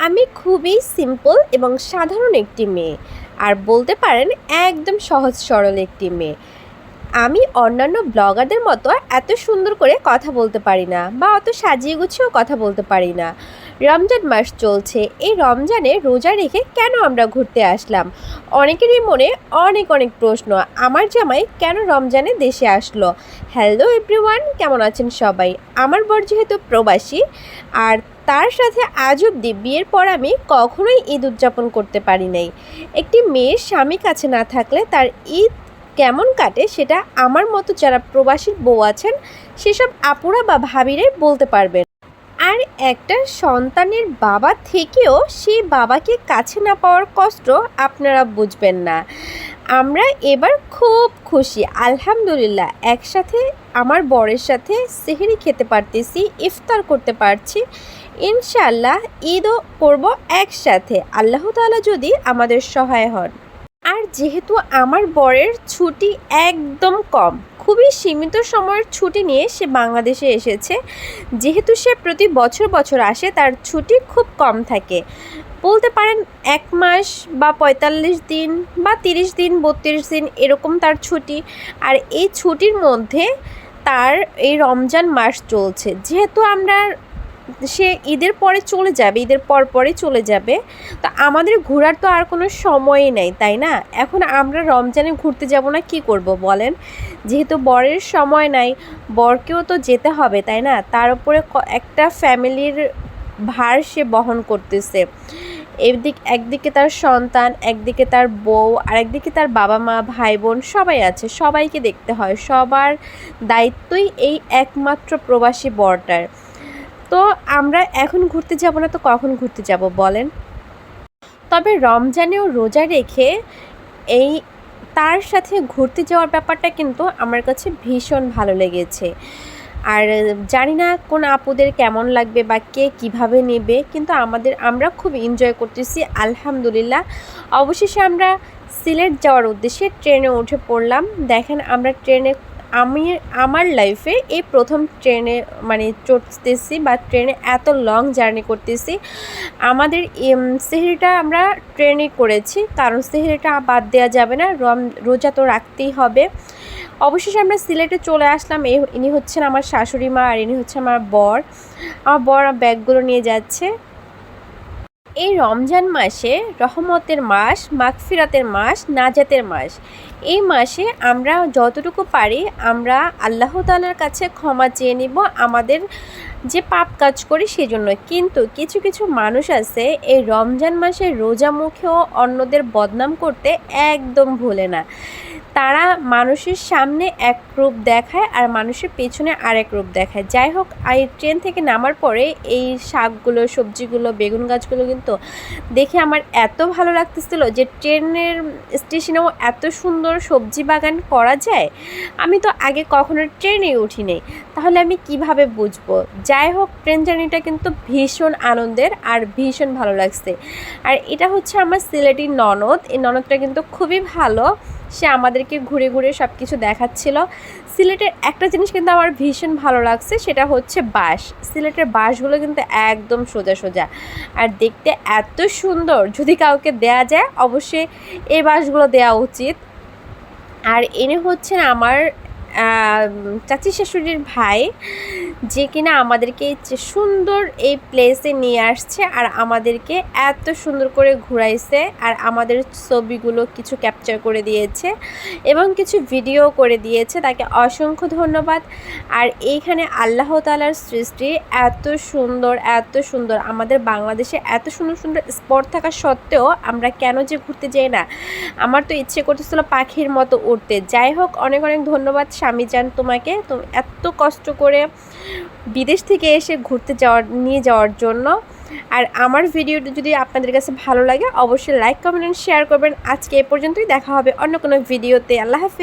আমি খুবই সিম্পল এবং সাধারণ একটি মেয়ে, আর বলতে পারেন একদম সহজ সরল একটি মেয়ে। আমি অন্যান্য ব্লগারদের মতো এত সুন্দর করে কথা বলতে পারি না, বা অত সাজিয়ে গুছিয়েও কথা বলতে পারি না। রমজান মাস চলছে, এই রমজানে রোজা রেখে কেন আমরা ঘুরতে আসলাম? অনেকেরই মনে অনেক অনেক প্রশ্ন। আমার জামাই কেন রমজানে দেশে আসলো? হ্যালো এভরিওয়ান, কেমন আছেন সবাই? আমার বর যেহেতু প্রবাসী, আর তার সাথে আজ অবধি বিয়ের পর আমি কখনোই ঈদ উদযাপন করতে পারি নাই। একটি মেয়ের স্বামী কাছে না থাকলে তার ঈদ কেমন কাটে সেটা আমার মতো যারা প্রবাসীর বউ আছেন সেসব আপুরা বা ভাবিরাই বলতে পারবেন। আর একটা সন্তানের বাবা থেকেও সেই বাবাকে কাছে না পাওয়ার কষ্ট আপনারা বুঝবেন না। আমরা এবার খুব খুশি, আলহামদুলিল্লাহ। একসাথে আমার বরের সাথে সেহরি খেতে পারতেছি, ইফতার করতে পারছি। ইনশাআল্লাহ ঈদও করব একসাথে, আল্লাহ তাআলা যদি আমাদের সহায় হন। আর যেহেতু আমার বরের ছুটি একদম কম, খুবই সীমিত সময়ের ছুটি নিয়ে সে বাংলাদেশে এসেছে। যেহেতু সে প্রতি বছর বছর আসে, তার ছুটি খুব কম থাকে। বলতে পারেন 1 মাস বা 45 দিন বা 30 দিন 32 দিন এরকম তার ছুটি। আর এই ছুটির মধ্যে তার এই রমজান মাস চলছে। যেহেতু সে ঈদের পরে চলে যাবে, ঈদের পরে চলে যাবে, তো আমাদের ঘোরার তো আর কোনো সময়ই নেই, তাই না? এখন আমরা রমজানে ঘুরতে যাব না, কি করব বলেন? যেহেতু বরের সময় নাই, বরকেও তো যেতে হবে, তাই না? তার উপরে একটা ফ্যামিলির ভার সে বহন করতেছে। একদিকে তার সন্তান, একদিকে তার বউ, আর একদিকে তার বাবা মা ভাই বোন সবাই আছে, সবাইকে দেখতে হয়। সবার দায়িত্বই এই একমাত্র প্রবাসী বরটার। তো আমরা এখন ঘুরতে যাব না তো কখন ঘুরতে যাব বলেন? তবে রমজানেও রোজা রেখে এই তার সাথে ঘুরতে যাওয়ার ব্যাপারটা কিন্তু আমার কাছে ভীষণ ভালো লেগেছে। আর জানি না কোন আপুদের কেমন লাগবে বা কে কীভাবে নেবে, কিন্তু আমরা খুব এনজয় করতেছি, আলহামদুলিল্লাহ। অবশেষে আমরা সিলেট যাওয়ার উদ্দেশ্যে ট্রেনে উঠে পড়লাম। দেখেন, আমরা আমার লাইফে এই প্রথম ট্রেনে চড়তেছি, বা ট্রেনে এত লং জার্নি করতেছি। আমাদের সেহরিটা আমরা ট্রেনে করেছি, কারণ সেহরিটা বাদ দেওয়া যাবে না, রোজা তো রাখতেই হবে। অবশেষে আমরা সিলেটে চলে আসলাম। ইনি হচ্ছেন আমার শাশুড়ি মা, আর ইনি হচ্ছে আমার বর। আমার বর ব্যাগগুলো নিয়ে যাচ্ছে। এই রমজান মাসে রহমতের মাস, মাগফিরাতের মাস, নাজাতের মাস। এই মাসে আমরা যতটুকু পারি আমরা আল্লাহ তাআলার কাছে ক্ষমা চেয়ে নিব আমাদের যে পাপ কাজ করি সেজন্য। কিন্তু কিছু কিছু মানুষ আছে এই রমজান মাসে রোজা মুখেও অন্যদের বদনাম করতে একদম ভুলে না। তারা মানুষের সামনে এক রূপ দেখায় আর মানুষের পেছনে আরেক রূপ দেখায়। যাই হোক, এই ট্রেন থেকে নামার পরে এই শাকগুলো, সবজিগুলো, বেগুন গাছগুলো কিন্তু দেখে আমার এত ভালো লাগতেছিল যে ট্রেনের স্টেশনেও এত সুন্দর সবজি বাগান করা যায়। আমি তো আগে কখনো ট্রেনেই উঠিনি, তাহলে আমি কিভাবে বুঝবো? যাই হোক, ট্রেন জার্নিটা কিন্তু ভীষণ আনন্দের আর ভীষণ ভালো লাগছে। আর এটা হচ্ছে আমার সিলেটি ননদ। এই ননদটা কিন্তু খুবই ভালো, সে আমাদেরকে ঘুরে ঘুরে সব কিছু দেখাচ্ছিল। সিলেটের একটা জিনিস কিন্তু আমার ভীষণ ভালো লাগছে, সেটা হচ্ছে বাঁশ। সিলেটের বাঁশগুলো কিন্তু একদম সোজা সোজা আর দেখতে এত সুন্দর। যদি কাউকে দেয়া যায় অবশ্যই এই বাঁশগুলো দেওয়া উচিত। আর এনে হচ্ছেন আমার চাচি শাশুড়ির ভাই, যে কিনা আমাদেরকে সুন্দর এই প্লেসে নিয়ে আসছে আর আমাদেরকে এত সুন্দর করে ঘুরাইছে, আর আমাদের ছবিগুলো কিছু ক্যাপচার করে দিয়েছে এবং কিছু ভিডিও করে দিয়েছে। তাকে অসংখ্য ধন্যবাদ। আর এইখানে আল্লাহ তাআলার সৃষ্টি এত সুন্দর, এত সুন্দর। আমাদের বাংলাদেশে এত সুন্দর সুন্দর স্পট থাকা সত্ত্বেও আমরা কেন যে ঘুরতে যাই না? আমার তো ইচ্ছে করতেছিল পাখির মতো উঠতে। যাই হোক, অনেক অনেক ধন্যবাদ স্বামী জান তোমাকে, তো এত কষ্ট করে বিদেশ থেকে এসে নিয়ে যাওয়ার জন্য। আর আমার ভিডিওটি যদি আপনাদের কাছে ভালো লাগে অবশ্যই লাইক, কমেন্ট, শেয়ার করবেন। আজকে এ পর্যন্তই, দেখা হবে অন্য কোনো ভিডিওতে। আল্লাহ হাফেজ।